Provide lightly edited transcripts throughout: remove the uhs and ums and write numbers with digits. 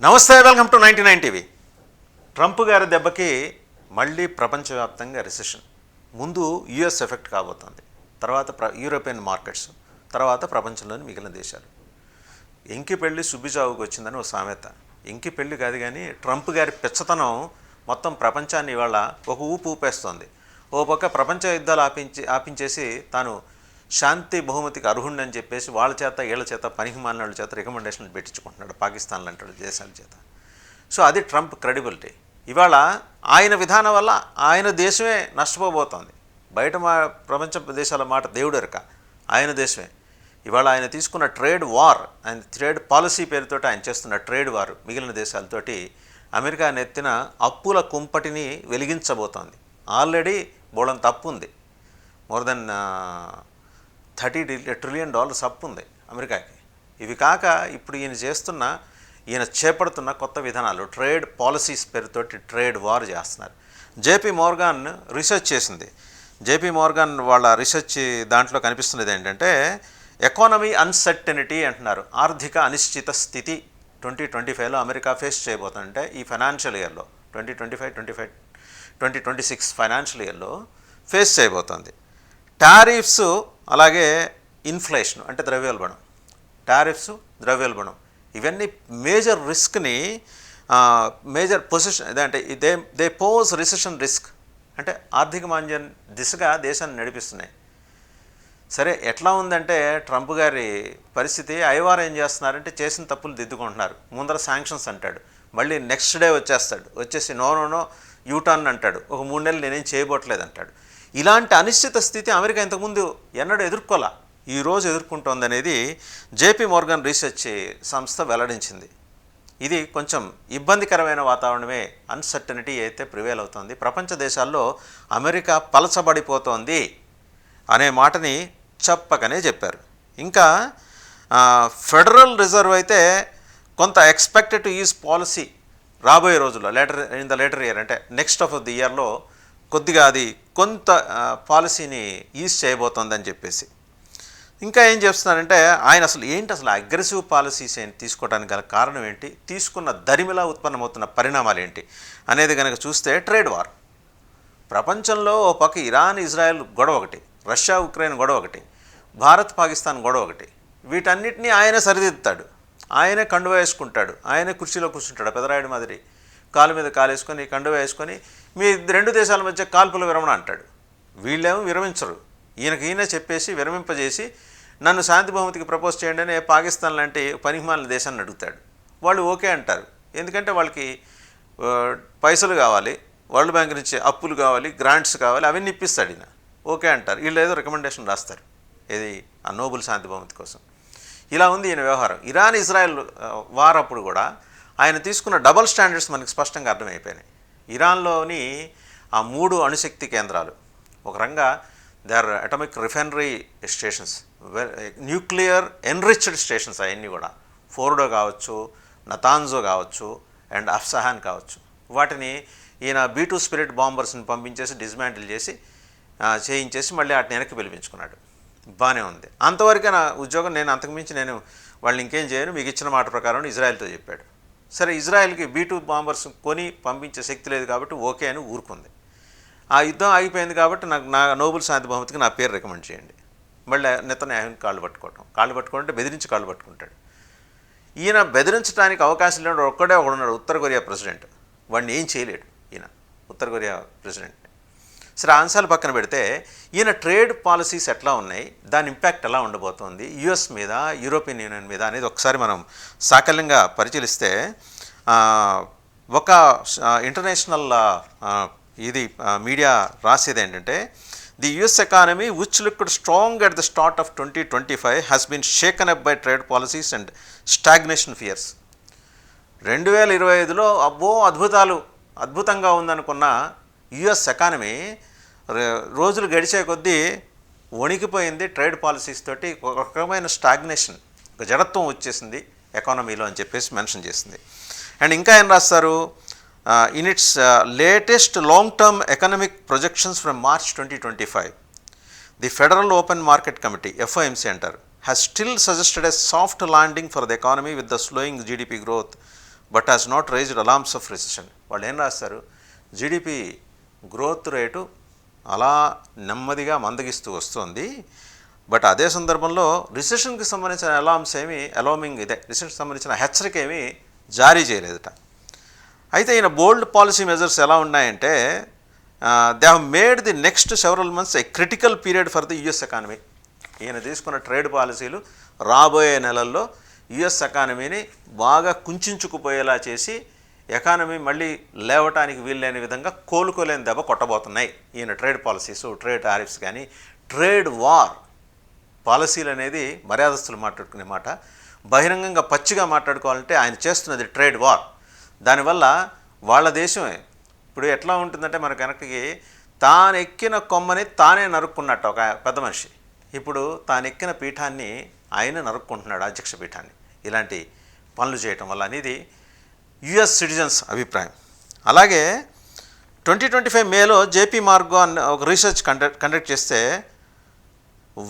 నమస్తే, welcome to 99 TV. Trump గారి దెబ్బకి మళ్ళీ ప్రపంచవ్యాప్తంగా రిసెషన్. ముందు యుఎస్ ఎఫెక్ట్ కాబోతోంది, తర్వాత యూరోపియన్ మార్కెట్స్, తర్వాత ప్రపంచంలోని మిగిలిన దేశాలు. ఎంకి పెళ్ళి సుబ్బిజావుకు వచ్చిందని ఒక సామెత. ఎంకి పెళ్ళి కాదు కానీ ట్రంప్ గారి పెచ్చతనం మొత్తం ప్రపంచాన్ని ఇవాళ ఒక ఊపేస్తోంది. ఓ పక్క ప్రపంచ యుద్ధాలు ఆపించేసి తాను శాంతి బహుమతికి అర్హుండి అని చెప్పేసి వాళ్ళ చేత వీళ్ళ చేత పనికిమాలిన వాళ్ళ చేత రికమెండేషన్లు పెట్టించుకుంటున్నాడు పాకిస్తాన్ లాంటి దేశాల చేత. సో అది ట్రంప్ క్రెడిబిలిటీ. ఇవాళ ఆయన విధానం వల్ల ఆయన దేశమే నష్టపోబోతోంది. బయట ప్రపంచ దేశాల మాట దేవుడెరక, ఆయన దేశమే. ఇవాళ ఆయన తీసుకున్న ట్రేడ్ వార్, ఆయన ట్రేడ్ పాలసీ పేరుతో ఆయన చేస్తున్న ట్రేడ్ వార్ మిగిలిన దేశాలతోటి అమెరికా నెత్తిన అప్పుల కుంపటిని వెలిగించబోతోంది. ఆల్రెడీ బోళంత అప్పు ఉంది. మోర్ దెన్ $30 ట్రిలియన్ అప్పు ఉంది అమెరికాకి. ఇవి కాక ఇప్పుడు ఈయన చేపడుతున్న కొత్త విధానాలు, ట్రేడ్ పాలసీస్ పేరుతోటి ట్రేడ్ వార్ చేస్తున్నారు. జేపీ మోర్గాన్ రీసెర్చ్ చేసింది. జేపీ మోర్గాన్ వాళ్ళ రీసెర్చ్ దాంట్లో కనిపిస్తున్నది ఏంటంటే, ఎకానమీ అన్సర్టెనిటీ అంటున్నారు. ఆర్థిక అనిశ్చిత స్థితి 2025లో అమెరికా ఫేస్ చేయబోతుందంటే ఈ ఫైనాన్షియల్ ఇయర్లో 2026 ఫైనాన్షియల్ ఇయర్లో ఫేస్ చేయబోతోంది. టారిఫ్స్, అలాగే ఇన్ఫ్లేషన్ అంటే ద్రవ్యోల్బణం. టారిఫ్స్, ద్రవ్యోల్బణం ఇవన్నీ మేజర్ రిస్క్ని, మేజర్ పొజిషన్ అంటే దే పోజ్ రిసెషన్ రిస్క్, అంటే ఆర్థిక మాంద్యం దిశగా దేశాన్ని నడిపిస్తున్నాయి. సరే, ఎట్లా ఉందంటే ట్రంప్ గారి పరిస్థితి, ఐవార్ ఏం చేస్తున్నారంటే చేసిన తప్పులు దిద్దుకుంటున్నారు. ముందర శాంక్షన్స్ అంటాడు, మళ్ళీ నెక్స్ట్ డే వచ్చేసి నో యూటర్న్ అంటాడు. ఒక 3 నెలలు నేనేం చేయబోట్లేదు అంటాడు. ఇలాంటి అనిశ్చిత స్థితి అమెరికా ఇంతకుముందు ఎన్నడూ ఎదుర్కోలా, ఈరోజు ఎదుర్కొంటోందనేది జేపీ మోర్గాన్ రీసెర్చ్ సంస్థ వెల్లడించింది. ఇది కొంచెం ఇబ్బందికరమైన వాతావరణమే, అన్సర్టనిటీ అయితే ప్రివేల్ అవుతోంది. ప్రపంచ దేశాల్లో అమెరికా పలచబడిపోతోంది అనే మాటని చెప్పకనే చెప్పారు. ఇంకా ఫెడరల్ రిజర్వ్ అయితే కొంత ఎక్స్పెక్టెడ్ టు యూజ్ పాలసీ రాబోయే రోజుల్లో, లేటర్ ఇయర్ అంటే నెక్స్ట్ ఆఫ్ ది ఇయర్లో కొద్దిగా అది కొంత పాలసీని యూజ్ చేయబోతోందని చెప్పేసి. ఇంకా ఏం చేస్తున్నారంటే ఆయన అసలు అగ్రెసివ్ పాలసీస్ ఏంటి తీసుకోవడానికి గల కారణం ఏంటి, తీసుకున్న దరిమిలా ఉత్పన్నమవుతున్న పరిణామాలు ఏంటి అనేది కనుక చూస్తే, ట్రేడ్ వార్. ప్రపంచంలో ఓ పక్క ఇరాన్ ఇజ్రాయెల్ గొడవ ఒకటి, రష్యా ఉక్రెయిన్ గొడవ ఒకటి, భారత్ పాకిస్తాన్ గొడవ ఒకటి. వీటన్నిటినీ ఆయన సరిదిద్దుతాడు, ఆయనే కండువా వేసుకుంటాడు, ఆయనే కుర్చీలో కూర్చుంటాడు పెదరాయుడు మాదిరి, కాలు మీద కాలు వేసుకొని కండువా వేసుకొని మీ 2 దేశాల మధ్య కాల్పుల విరమణ అంటాడు. వీళ్ళేమో విరమించరు. ఈయనే చెప్పేసి విరమింపజేసి నన్ను శాంతి బహుమతికి ప్రపోజ్ చేయండి అని పాకిస్తాన్ లాంటి పనికిమాలిన దేశాన్ని అడుగుతాడు. వాళ్ళు ఓకే అంటారు, ఎందుకంటే వాళ్ళకి పైసలు కావాలి, వరల్డ్ బ్యాంక్ నుంచి అప్పులు కావాలి, గ్రాంట్స్ కావాలి, అవన్నీ ఇప్పిస్తాడు ఈయన. ఓకే అంటారు. వీళ్ళు ఏదో రికమెండేషన్ రాస్తారు, ఏది ఆ నోబెల్ శాంతి బహుమతి కోసం. ఇలా ఉంది ఈయన వ్యవహారం. ఇరాన్ ఇజ్రాయెల్ వార్ అప్పుడు కూడా ఆయన తీసుకున్న డబుల్ స్టాండర్డ్స్ మనకి స్పష్టంగా అర్థమైపోయినాయి. ఇరాన్లోని ఆ 3 అణుశక్తి కేంద్రాలు, ఒక రంగా they are atomic refinery stations, nuclear enriched stations. అవన్నీ కూడా ఫోర్డో కావచ్చు, నతాన్జో కావచ్చు, అండ్ అఫ్సహాన్ కావచ్చు. వాటిని ఈయన B-2 స్పిరిట్ బాంబర్స్ని పంపించేసి డిస్మాంటిల్ చేయించేసి మళ్ళీ వాటిని వెనక్కి పిలిపించుకున్నాడు. బాగానే ఉంది, అంతవరకే నా ఉద్యోగం, నేను అంతకుమించి వాళ్ళని ఇంకేం చేయను, మీకు ఇచ్చిన మాట ప్రకారం ఇజ్రాయెల్తో చెప్పాడు. సరే, ఇజ్రాయెల్కి B-2 బాంబర్స్ కొని పంపించే శక్తి లేదు కాబట్టి ఓకే అని ఊరుకుంది. ఆ యుద్ధం ఆగిపోయింది కాబట్టి నా నోబెల్ శాంతి బహుమతికి నా పేరు రికమెండ్ చేయండి. మళ్ళీ నెతన్యాహుని కాళ్ళు పట్టుకుంటే బెదిరించి కాళ్ళు పట్టుకుంటాడు. ఈయన బెదిరించడానికి అవకాశం లేని ఒకడున్నాడు, ఉత్తర కొరియా ప్రెసిడెంట్. వాడిని ఏం చేయలేడు ఈయన, ఉత్తర కొరియా ప్రెసిడెంట్. సరే, అంశాలు పక్కన పెడితే ఈయన ట్రేడ్ పాలసీస్ ఎట్లా ఉన్నాయి, దాని ఇంపాక్ట్ ఎలా ఉండబోతోంది యుఎస్ మీద, యూరోపియన్ యూనియన్ మీద అనేది ఒకసారి మనం సాకల్యంగా పరిశీలిస్తే, ఒక ఇంటర్నేషనల్ మీడియా రాసేది ఏంటంటే, the US economy which looked strong at the start of 2025 has been shaken up by trade policies and stagnation fears. 2025లో అద్భుతంగా ఉందనుకున్న యుఎస్ ఎకానమీ రోజులు గడిచే కొద్దీ వణికిపోయింది. ట్రేడ్ పాలసీస్ తోటి ఒక రకమైన స్టాగ్నేషన్, ఒక జడత్వం వచ్చేసింది ఎకానమీలో అని చెప్పేసి మెన్షన్ చేసింది. అండ్ ఇంకా ఏం రాస్తారు, in it's latest long term economic projections from March 2025, the federal open market committee, FOMC అంటారు, has still suggested a soft landing for the economy with the slowing GDP growth but has not raised alarms of recession. వాళ్ళు ఏం రాస్తారు, GDP growth rate అలా నెమ్మదిగా మందగిస్తూ వస్తుంది, but అదే సందర్భంలో రిసెషన్కి సంబంధించిన రిసెషన్కి సంబంధించిన హెచ్చరిక ఏమీ జారీ చేయలేదట. అయితే ఈయన బోల్డ్ పాలసీ మెజర్స్ ఎలా ఉన్నాయంటే, they have made the next several months A critical period for the US economy. ఈయన తీసుకున్న ట్రేడ్ పాలసీలు రాబోయే నెలల్లో యుఎస్ ఎకానమీని బాగా కుంచుకుపోయేలా చేసి ఎకానమీ మళ్ళీ లేవటానికి వీల్లేని విధంగా కోలుకోలేని దెబ్బ కొట్టబోతున్నాయి ఈయన ట్రేడ్ పాలసీస్, ట్రేడ్ టారిఫ్స్. కానీ ట్రేడ్ వార్ పాలసీలు అనేది మర్యాదస్తులు మాట్లాడుకునే మాట. బహిరంగంగా పచ్చిగా మాట్లాడుకోవాలంటే ఆయన చేస్తున్నది ట్రేడ్ వార్. దానివల్ల వాళ్ళ దేశమే ఇప్పుడు ఎట్లా ఉంటుందంటే, మన వెనక్కి తాను ఎక్కిన కొమ్మని తానే నరుక్కున్నట్టు ఒక పెద్ద మనిషి. ఇప్పుడు తాను ఎక్కిన పీఠాన్ని ఆయన నరుక్కుంటున్నాడు, అధ్యక్ష పీఠాన్ని, ఇలాంటి పనులు చేయటం వల్ల అనేది యుఎస్ సిటిజన్స్ అభిప్రాయం. అలాగే 2025 మేలో జేపీ మార్గన్ ఒక రీసెర్చ్ కండక్ట్ చేస్తే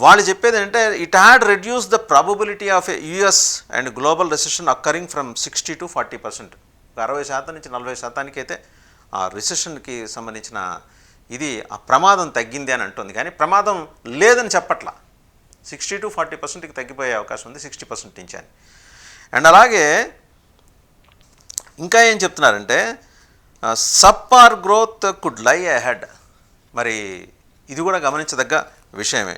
వాళ్ళు చెప్పేది ఏంటంటే, it had reduce the probability of A US and global recession occurring from 60 to 40%. 60% నుంచి 40% అయితే ఆ రిసెషన్కి సంబంధించిన ఆ ప్రమాదం తగ్గింది అని అంటుంది. కానీ ప్రమాదం లేదని చెప్పట్లా. 60 to 40%కి తగ్గిపోయే అవకాశం ఉంది, 60% నుంచి అని. అండ్ అలాగే ఇంకా ఏం చెప్తున్నారంటే, సబ్పార్ గ్రోత్ కుడ్ లై అహెడ్. మరి ఇది కూడా గమనించదగ్గ విషయమే.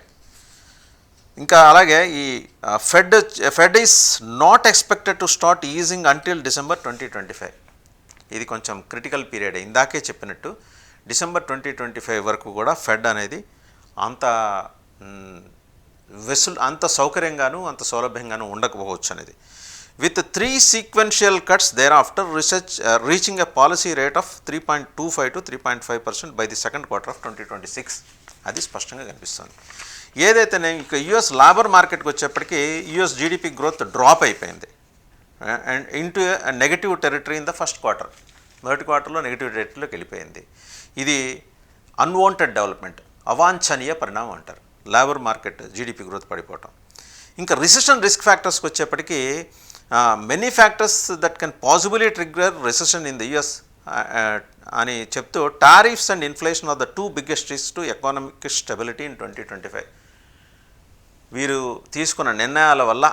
ఇంకా అలాగే ఈ fed is not expected to start easing until December 2025. ఇది కొంచెం క్రిటికల్ పీరియడ్. ఇందాకే చెప్పినట్టు December 2025 వరకు కూడా ఫెడ్ అనేది అంత సౌకర్యంగాను అంత సౌలభ్యంగాను ఉండకపోవచ్చు అనేది. With 3 sequential cuts thereafter, reaching a policy rate of 3.25 to 3.5% by the second quarter of 2026. అది స్పష్టంగా కనిపిస్తుంది. ఏదైతే ఇక యుఎస్ లేబర్ మార్కెట్కి వచ్చేప్పటికీ యుఎస్ జీడిపి గ్రోత్ డ్రాప్ అయిపోయింది and into negative territory in the first quarter. మొదటి క్వార్టర్లో నెగిటివ్ టెరిటరీలోకి వెళ్ళిపోయింది. ఇది అన్వాంటెడ్ డెవలప్మెంట్, అవాంఛనీయ పరిణామం అంటారు, లేబర్ మార్కెట్ జీడిపి గ్రోత్ పడిపోవటం. ఇంకా రిసెషన్ రిస్క్ ఫ్యాక్టర్స్కి వచ్చేప్పటికీ many factors that can possibly trigger recession in the US అని చెప్తూ, tariffs and inflation are the 2 biggest risks to economic stability in 2025. వీరు తీసుకున్న నిర్ణయాల వల్ల,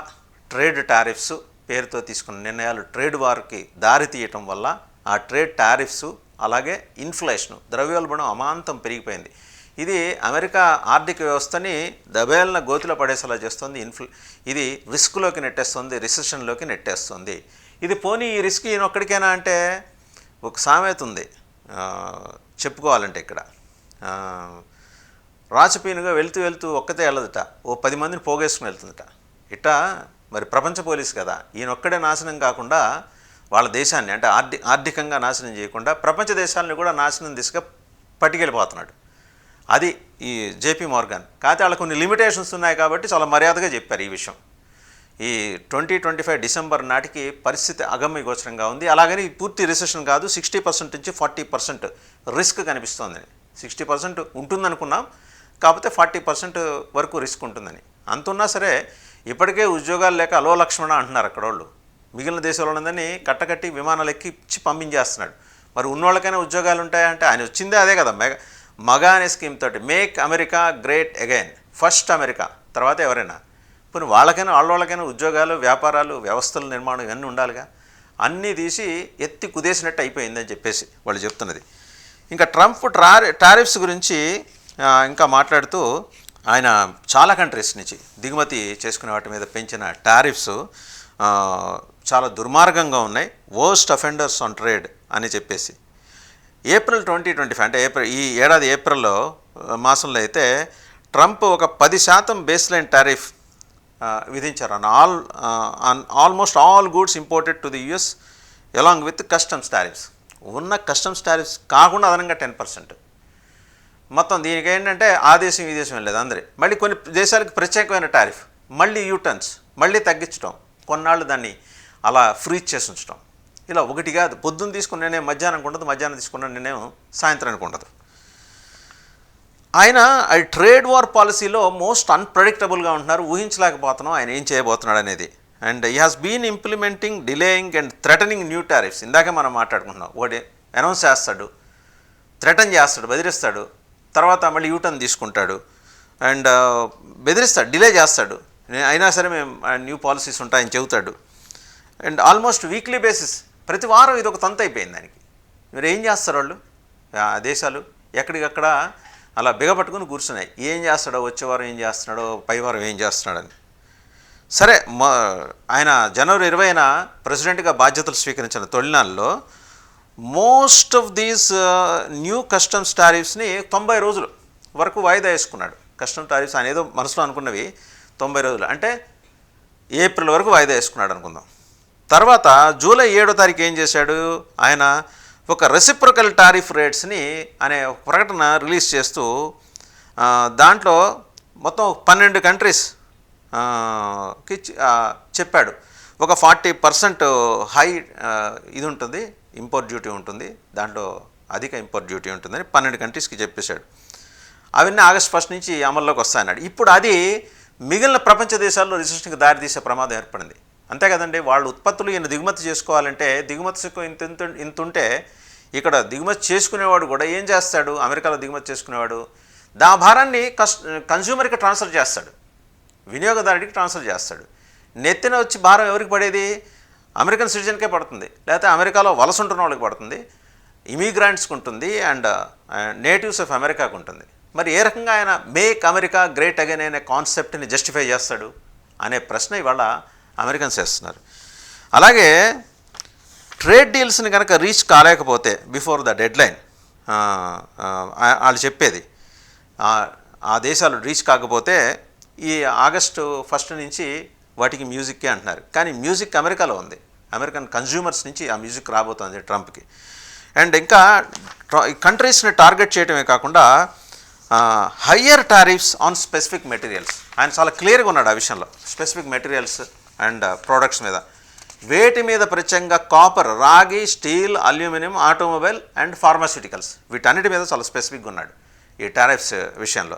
ట్రేడ్ టారిఫ్స్ పేరుతో తీసుకున్న నిర్ణయాలు ట్రేడ్ వార్కి దారి తీయటం వల్ల ఆ ట్రేడ్ టారిఫ్స్ అలాగే ఇన్ఫ్లేషను, ద్రవ్యోల్బణం అమాంతం పెరిగిపోయింది. ఇది అమెరికా ఆర్థిక వ్యవస్థని దబేలన గోతిలో పడేసేలా చేస్తుంది. ఇది రిస్క్లోకి నెట్టేస్తుంది, రిసెషన్లోకి నెట్టేస్తుంది. ఇది పోనీ ఈ రిస్క్ ఈయనొక్కడికైనా అంటే ఒక సామెత ఉంది చెప్పుకోవాలంటే, ఇక్కడ రాచపీనుగా వెళ్తూ ఒక్కతే వెళ్ళదట, ఓ 10 మందిని పోగేసుకుని వెళ్తుందట. ఇట్టా మరి ప్రపంచ పోలీసు కదా, ఈయనొక్కడే నాశనం కాకుండా వాళ్ళ దేశాన్ని అంటే ఆర్థికంగా నాశనం చేయకుండా ప్రపంచ దేశాలను కూడా నాశనం దిశగా పట్టుకెళ్ళిపోతున్నాడు. అది ఈ జేపీ మార్గన్. కాకపోతే వాళ్ళ కొన్ని లిమిటేషన్స్ ఉన్నాయి కాబట్టి చాలా మర్యాదగా చెప్పారు ఈ విషయం. ఈ 2025 డిసెంబర్ నాటికి పరిస్థితి అగమ్య గోచరంగా ఉంది. అలాగని పూర్తి రిసెషన్ కాదు, 60% నుంచి 40% రిస్క్ కనిపిస్తోందని. 60% ఉంటుందనుకున్నాం, కాకపోతే 40% వరకు రిస్క్ ఉంటుందని. అంతున్నా సరే ఇప్పటికే ఉద్యోగాలు లేక అలో లక్ష్మణ అంటున్నారు అక్కడ వాళ్ళు. మిగిలిన దేశాల్లో ఉన్నదని కట్టకట్టి విమానాలు ఎక్కిచ్చి పంపించేస్తున్నాడు. మరి ఉన్నోళ్ళకైనా ఉద్యోగాలు ఉంటాయంటే ఆయన వచ్చిందే అదే కదా, మగా అనే స్కీమ్ తోటి, make America great again, first America, తర్వాత ఎవరైనా. ఇప్పుడు వాళ్ళకైనా ఉద్యోగాలు, వ్యాపారాలు, వ్యవస్థల నిర్మాణం ఇవన్నీ ఉండాలిగా. అన్నీ తీసి ఎత్తి కుదేసినట్టు అయిపోయిందని చెప్పేసి వాళ్ళు చెప్తున్నది. ఇంకా ట్రంప్ టారిఫ్స్ గురించి ఇంకా మాట్లాడుతూ, ఆయన చాలా కంట్రీస్ నుంచి దిగుమతి చేసుకునే వాటి మీద పెంచిన టారిఫ్స్ చాలా దుర్మార్గంగా ఉన్నాయి, వర్స్ట్ అఫెండర్స్ ఆన్ ట్రేడ్ అని చెప్పేసి. ఏప్రిల్ 2025 అంటే ఈ ఏడాది ఏప్రిల్లో మాసంలో అయితే ట్రంప్ ఒక 10% బేస్లైన్ టారిఫ్ విధించారు almost all goods imported to the US along with customs tariffs. ఉన్న కస్టమ్స్ టారిఫ్స్ కాకుండా అదనంగా 10%. మొత్తం దీనికి ఏంటంటే ఆ దేశం ఈ దేశం లేదు అందరి. మళ్ళీ కొన్ని దేశాలకు ప్రత్యేకమైన టారిఫ్, మళ్ళీ యూటర్న్స్, మళ్ళీ తగ్గించడం, కొన్నాళ్ళు దాన్ని అలా ఫ్రీజ్ చేసి ఉంచడం. ఇలా ఒకటి కాదు, పొద్దున్న తీసుకున్న నిర్ణయం మధ్యాహ్నానికి ఉండదు, మధ్యాహ్నం తీసుకున్న నిర్ణయం సాయంత్రానికి ఉండదు. ఆయన ట్రేడ్ వార్ పాలసీలో మోస్ట్ అన్ప్రెడిక్టబుల్గా ఉంటున్నారు, ఊహించలేకపోతున్నాం ఆయన ఏం చేయబోతున్నాడు అనేది. అండ్ ఈ has been implementing delaying and threatening new tariffs. ఇందాకే మనం మాట్లాడుకుంటున్నాం, ఒకటి అనౌన్స్ చేస్తాడు, థ్రెటన్ చేస్తాడు, బెదిరిస్తాడు, తర్వాత మళ్ళీ యూటర్న్ తీసుకుంటాడు అండ్ బెదిరిస్తాడు, డిలే చేస్తాడు, అయినా సరే మేము న్యూ పాలసీస్ ఉంటాయని చెబుతాడు. అండ్ ఆల్మోస్ట్ వీక్లీ బేసిస్ ప్రతి వారం ఇది ఒక తంతు అయిపోయింది దానికి. మీరు ఏం చేస్తారు వాళ్ళు దేశాలు ఎక్కడికక్కడ అలా బిగపట్టుకుని కూర్చున్నాయి, ఏం చేస్తాడో, వచ్చే వారం ఏం చేస్తున్నాడో, పై వారం ఏం చేస్తున్నాడని. సరే, ఆయన జనవరి 20న ప్రెసిడెంట్గా బాధ్యతలు స్వీకరించిన తొలినాళ్ళలో most of these new customs టారిఫ్స్ని 90 రోజులు వరకు వాయిదా వేసుకున్నాడు. కస్టమ్ టారిఫ్స్ ఆయన ఏదో మనసులో అనుకున్నవి 90 రోజులు అంటే ఏప్రిల్ వరకు వాయిదా వేసుకున్నాడు అనుకుందాం. తర్వాత జూలై 7వ తారీఖు ఏం చేశాడు, ఆయన ఒక రెసిప్రొకల్ టారిఫ్ రేట్స్ని అనే ఒక ప్రకటన రిలీజ్ చేస్తూ దాంట్లో మొత్తం 12 కంట్రీస్ కి చెప్పాడు. ఒక 40% హై ఇది ఉంటుంది, ఇంపోర్ట్ డ్యూటీ ఉంటుంది, దాంట్లో అధిక ఇంపోర్ట్ డ్యూటీ ఉంటుందని 12 కంట్రీస్కి చెప్పేశాడు. అవన్నీ ఆగస్టు 1 నుంచి అమల్లోకి వస్తాయన్నాడు. ఇప్పుడు అది మిగిలిన ప్రపంచ దేశాల్లో రిసెషన్కి దారితీసే ప్రమాదం ఏర్పడింది. అంతే కదండి, వాళ్ళ ఉత్పత్తులు ఈయన దిగుమతి చేసుకోవాలంటే దిగుమతి సుఖం ఇంత ఉంటే ఇక్కడ దిగుమతి చేసుకునేవాడు కూడా ఏం చేస్తాడు, అమెరికాలో దిగుమతి చేసుకునేవాడు దా భారాన్ని కన్జ్యూమర్కి ట్రాన్స్ఫర్ చేస్తాడు, వినియోగదారుడికి ట్రాన్స్ఫర్ చేస్తాడు. నెత్తిన వచ్చి భారం ఎవరికి పడేది, అమెరికన్ సిటిజన్కే పడుతుంది, లేకపోతే అమెరికాలో వలస ఉంటున్న వాళ్ళకి పడుతుంది, ఇమిగ్రాంట్స్కి ఉంటుంది అండ్ నేటివ్స్ ఆఫ్ అమెరికాకు ఉంటుంది. మరి ఏ రకంగా ఆయన మేక్ అమెరికా గ్రేట్ అగైన్ అనే కాన్సెప్ట్ని జస్టిఫై చేస్తాడు అనే ప్రశ్న ఇవాళ అమెరికన్స్ వేస్తున్నారు. అలాగే ట్రేడ్ డీల్స్ని కనుక రీచ్ కాలేకపోతే బిఫోర్ ద డెడ్ లైన్ వాళ్ళు చెప్పేది ఆ దేశాలు రీచ్ కాకపోతే ఈ ఆగస్టు 1 నుంచి వాటికి మ్యూజిక్కే అంటున్నారు. కానీ మ్యూజిక్ అమెరికాలో ఉంది, అమెరికన్ కన్జ్యూమర్స్ నుంచి ఆ మ్యూజిక్ రాబోతుంది ట్రంప్కి. అండ్ ఇంకా కంట్రీస్ని టార్గెట్ చేయడమే కాకుండా higher tariffs on specific materials, ఆయన చాలా క్లియర్గా ఉన్నాడు ఆ విషయంలో. స్పెసిఫిక్ మెటీరియల్స్ అండ్ ప్రోడక్ట్స్ మీద, వేటి మీద ప్రత్యేకంగా కాపర్, రాగి, steel, aluminium, automobile and pharmaceuticals, వీటన్నిటి మీద చాలా స్పెసిఫిక్గా ఉన్నాడు ఈ టారిఫ్స్ విషయంలో.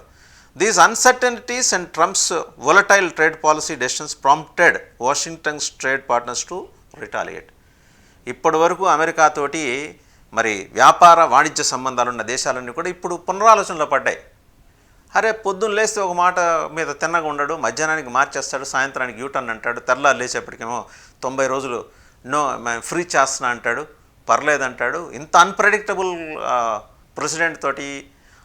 These uncertainties and Trump's volatile trade policy decisions prompted Washington's trade partners to retaliate. ఇప్పటి వరకు అమెరికాతోటి మరి వ్యాపార వాణిజ్య సంబంధాలున్న దేశాలన్నీ కూడా ఇప్పుడు పునరాలోచనలో పడ్డాయి. అరే, పొద్దున్న లేస్తే ఒక మాట మీద తిన్నగా ఉండడు, మధ్యాహ్నానికి మార్చేస్తాడు, సాయంత్రానికి యూటర్న్ అంటాడు, తెల్లారు లేచేపటికేమో 90 రోజులు మేము ఫ్రీ చేస్తున్నా అంటాడు, పర్లేదంటాడు. ఇంత అన్ప్రెడిక్టబుల్ ప్రెసిడెంట్ తోటి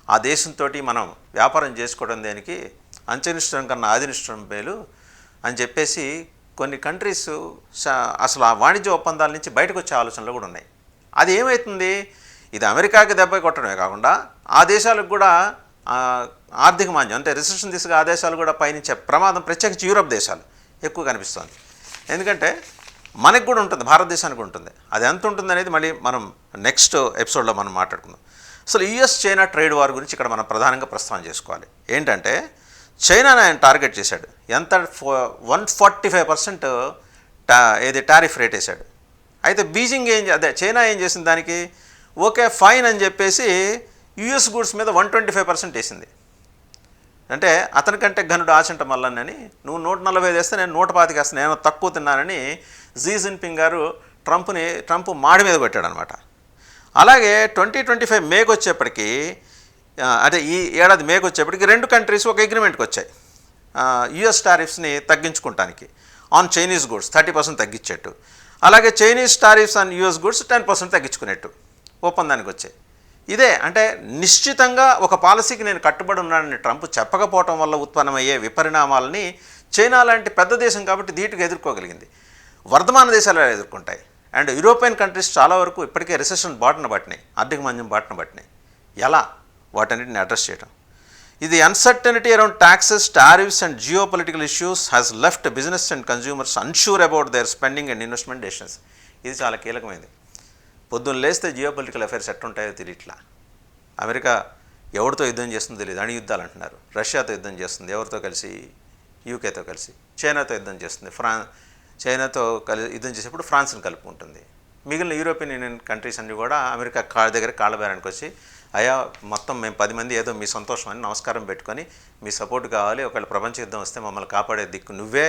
ఆ దేశంతో మనం వ్యాపారం చేసుకోవడం దేనికి, అంచెనిష్టం కన్నా ఆదినిష్టం మేలు అని చెప్పేసి కొన్ని కంట్రీస్ అసలు ఆ వాణిజ్య ఒప్పందాల నుంచి బయటకు వచ్చే ఆలోచనలు కూడా ఉన్నాయి. అది ఏమవుతుంది, ఇది అమెరికాకి దెబ్బ కొట్టడమే కాకుండా ఆ దేశాలకు కూడా ఆర్థిక మాంద్యం అంటే రిసెషన్ దిశగా ఆ దేశాలు కూడా పయనించే ప్రమాదం ప్రత్యేకించి యూరప్ దేశాలు ఎక్కువ కనిపిస్తుంది. ఎందుకంటే మనకు కూడా ఉంటుంది, భారతదేశానికి ఉంటుంది. అది ఎంత ఉంటుంది అనేది మళ్ళీ మనం నెక్స్ట్ ఎపిసోడ్లో మనం మాట్లాడుకుందాం. అసలు యుఎస్ చైనా ట్రేడ్ వార్ గురించి ఇక్కడ మనం ప్రధానంగా ప్రస్తావన చేసుకోవాలి. ఏంటంటే చైనాని ఆయన టార్గెట్ చేశాడు. ఎంత 145% ఏది టారిఫ్ రేట్ వేశాడు. అయితే బీజింగ్ చైనా ఏం చేసింది, దానికి ఓకే ఫైన్ అని చెప్పేసి యుఎస్ గూడ్స్ మీద 125% వేసింది. అంటే అతనికంటే ఘనుడు ఆచంట మల్లన్నని, నువ్వు 145 వేస్తే నేను 125 వేస్తాను, నేను తక్కువ తిన్నానని జీ జిన్పింగ్ గారు ట్రంప్ మాడి మీద కొట్టాడు అనమాట. అలాగే 2025 మేకి వచ్చేప్పటికి, అంటే ఈ ఏడాది మేకి వచ్చేప్పటికి 2 కంట్రీస్ ఒక అగ్రిమెంట్కి వచ్చాయి యుఎస్ టారిఫ్స్ని తగ్గించుకుంటానికి. ఆన్ చైనీస్ గూడ్స్ 30% తగ్గించేట్టు, అలాగే Chinese tariffs on US goods 10% తగ్గించుకునేట్టు ఒప్పందానికి వచ్చాయి. ఇదే అంటే నిశ్చితంగా ఒక పాలసీకి నేను కట్టుబడి ఉన్నానని ట్రంప్ చెప్పకపోవటం వల్ల ఉత్పన్నమయ్యే విపరిణామాలని చైనా లాంటి పెద్ద దేశం కాబట్టి ధీటుగా ఎదుర్కోగలిగింది. వర్ధమాన దేశాలు ఎదుర్కొంటాయి. అండ్ యూరోపియన్ కంట్రీస్ చాలా వరకు ఇప్పటికే రిసెషన్ బాటన పట్టినాయి, ఆర్థిక మాంద్యం బాటన పట్టినాయి. ఎలా వాటన్నిటిని అడ్రస్ చేయడం, ఇది uncertainty around taxes, tariffs and geo political issues has left business and consumers unsure about their spending and investment decisions. ఇది చాలా కీలకమైనది. పొద్దున్న లేస్తే జియో పొలిటికల్ అఫైర్స్ ఎట్టుంటాయో తెలియట్లా. అమెరికా ఎవరితో యుద్ధం చేస్తుందో తెలియదు, అణు యుద్ధాలు అంటున్నారు. రష్యాతో యుద్ధం చేస్తుంది, ఎవరితో కలిసి, యూకేతో కలిసి. చైనాతో యుద్ధం చేస్తుంది, చైనాతో యుద్ధం చేసేప్పుడు ఫ్రాన్స్ని కలుపుకుంటుంది. మిగిలిన యూరోపియన్ యూనియన్ కంట్రీస్ అన్నీ కూడా అమెరికా దగ్గర కాళ్ళబేరానికి వచ్చి, అయ్యా మొత్తం మేము 10 మంది ఏదో మీ సంతోషం అని నమస్కారం పెట్టుకొని మీ సపోర్ట్ కావాలి, ఒకవేళ ప్రపంచ యుద్ధం వస్తే మమ్మల్ని కాపాడే దిక్కు నువ్వే,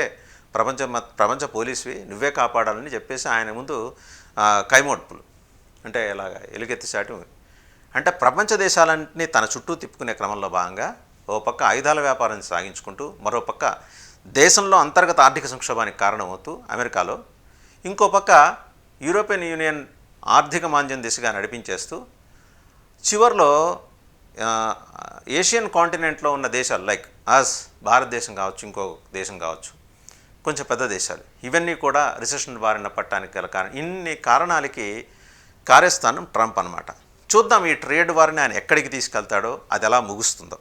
ప్రపంచ పోలీసువి, నువ్వే కాపాడాలని చెప్పేసి ఆయన ముందు కైమోడ్పులు అంటే ఇలాగ ఎలుగెత్తి చాటి. అంటే ప్రపంచ దేశాలన్నింటినీ తన చుట్టూ తిప్పుకునే క్రమంలో భాగంగా ఓ పక్క ఆయుధాల వ్యాపారం సాగించుకుంటూ, మరో పక్క దేశంలో అంతర్గత ఆర్థిక సంక్షోభానికి కారణమవుతూ అమెరికాలో, ఇంకో పక్క యూరోపియన్ యూనియన్ ఆర్థిక మాంద్యం దిశగా నడిపించేస్తూ, చివరిలో ఏషియన్ కాంటినెంట్లో ఉన్న దేశాలు లైక్ భారతదేశం కావచ్చు, ఇంకో దేశం కావచ్చు, కొంచెం పెద్ద దేశాలు, ఇవన్నీ కూడా రిసెషన్ బారిన పట్టడానికి గల కారణం. ఇన్ని కారణాలకి కార్యస్థానం ట్రంప్ అనమాట. చూద్దాం ఈ ట్రేడ్ వార్ని ఆయన ఎక్కడికి తీసుకెళ్తాడో, అది ఎలా ముగుస్తుందో.